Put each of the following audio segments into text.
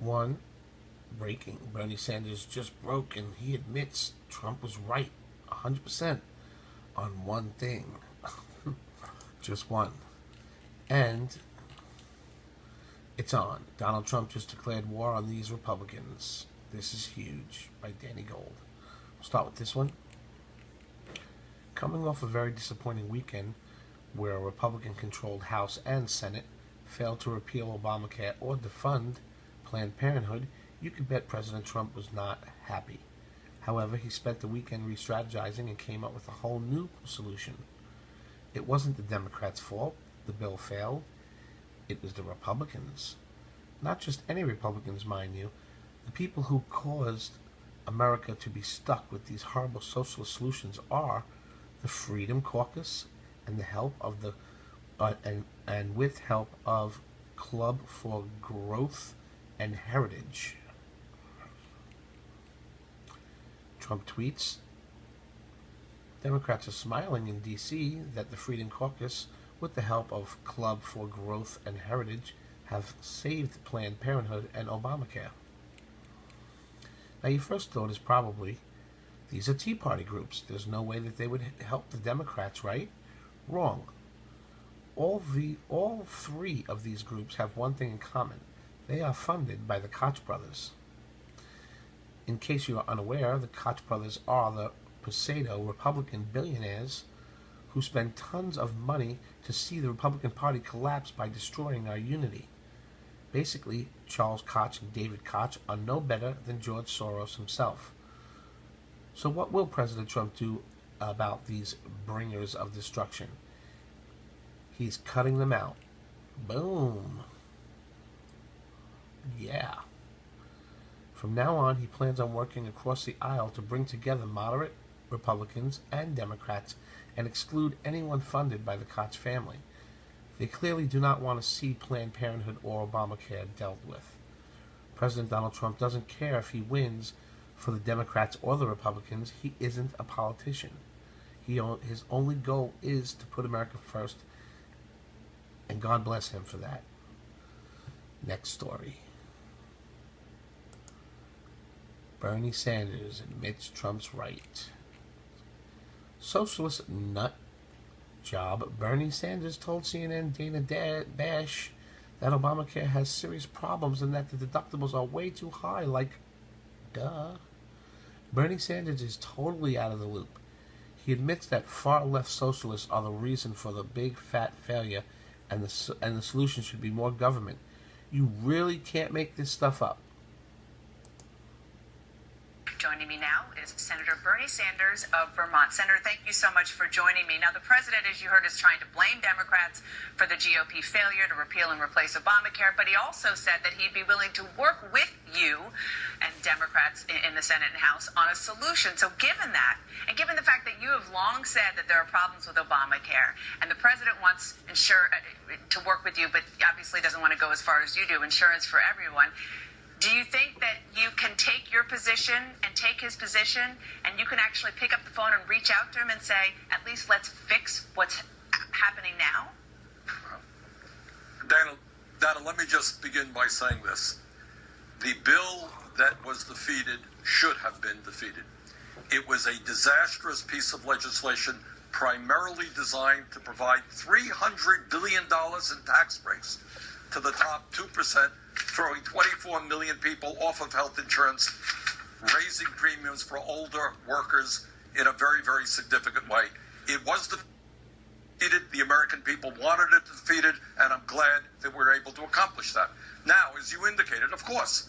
One, breaking. Bernie Sanders just broke and he admits Trump was right 100% on one thing. Just one. And it's on. Donald Trump just declared war on these Republicans. This is huge, by Danny Gold. We'll start with this one. Coming off a very disappointing weekend where a Republican-controlled House and Senate failed to repeal Obamacare or defund Planned Parenthood, you could bet President Trump was not happy. However, he spent the weekend re-strategizing and came up with a whole new solution. It wasn't the Democrats' fault the bill failed. It was the Republicans. Not just any Republicans, mind you. The people who caused America to be stuck with these horrible socialist solutions are the Freedom Caucus and the help of the and with help of Club for Growth and Heritage. Trump tweets, Democrats are smiling in D.C. that the Freedom Caucus, with the help of Club for Growth and Heritage, have saved Planned Parenthood and Obamacare. Now, your first thought is probably, these are Tea Party groups. There's no way that they would help the Democrats, right? Wrong. All three of these groups have one thing in common. They are funded by the Koch brothers. In case you are unaware, the Koch brothers are the pseudo Republican billionaires who spend tons of money to see the Republican Party collapse by destroying our unity. Basically, Charles Koch and David Koch are no better than George Soros himself. So what will President Trump do about these bringers of destruction? He's cutting them out. Boom. Yeah. From now on, he plans on working across the aisle to bring together moderate Republicans and Democrats and exclude anyone funded by the Koch family. They clearly do not want to see Planned Parenthood or Obamacare dealt with. President Donald Trump doesn't care if he wins for the Democrats or the Republicans. He isn't a politician. His only goal is to put America first, and God bless him for that. Next story. Bernie Sanders admits Trump's right. Socialist nut job Bernie Sanders told CNN Dana Bash that Obamacare has serious problems and that the deductibles are way too high, like, duh. Bernie Sanders is totally out of the loop. He admits that far-left socialists are the reason for the big fat failure and the solution should be more government. You really can't make this stuff up. Joining me now is Senator Bernie Sanders of Vermont. Senator, thank you so much for joining me. Now, the president, as you heard, is trying to blame Democrats for the GOP failure to repeal and replace Obamacare, but he also said that he'd be willing to work with you and Democrats in the Senate and House on a solution. So given that, and given the fact that you have long said that there are problems with Obamacare, and the president wants to work with you, but obviously doesn't want to go as far as you do, insurance for everyone, do you think that you can take your position and take his position, and you can actually pick up the phone and reach out to him and say, at least let's fix what's happening now? Dana, let me just begin by saying this. The bill that was defeated should have been defeated. It was a disastrous piece of legislation primarily designed to provide $300 billion in tax breaks to the top 2%, throwing 24 million people off of health insurance, raising premiums for older workers in a very, very significant way. It was defeated. The American people wanted it defeated, and I'm glad that we were able to accomplish that. Now, as you indicated, of course,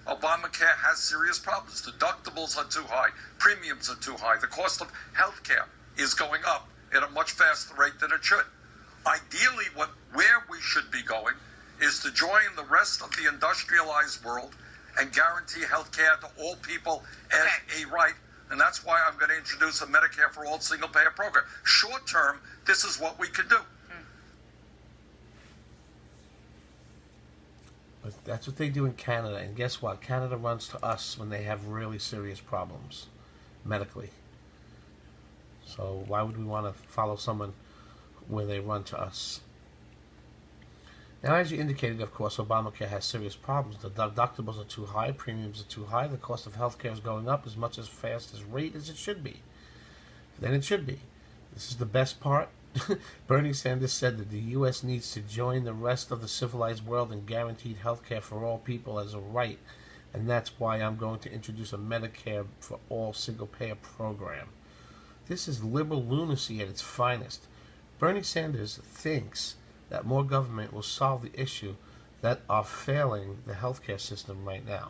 Obamacare has serious problems. Deductibles are too high. Premiums are too high. The cost of health care is going up at a much faster rate than it should. Ideally, where we should be going is to join the rest of the industrialized world and guarantee health care to all people as a right. And that's why I'm going to introduce a Medicare for All single-payer program. Short term, this is what we can do. But that's what they do in Canada. And guess what? Canada runs to us when they have really serious problems medically. So why would we want to follow someone where they run to us? Now, as you indicated, of course, Obamacare has serious problems. The deductibles are too high, premiums are too high, the cost of health care is going up as much as fast as rate as it should be. Then it should be. This is the best part. Bernie Sanders said that the U.S. needs to join the rest of the civilized world in guaranteed health care for all people as a right, and that's why I'm going to introduce a Medicare for all single-payer program. This is liberal lunacy at its finest. Bernie Sanders thinks that more government will solve the issue that are failing the healthcare system right now.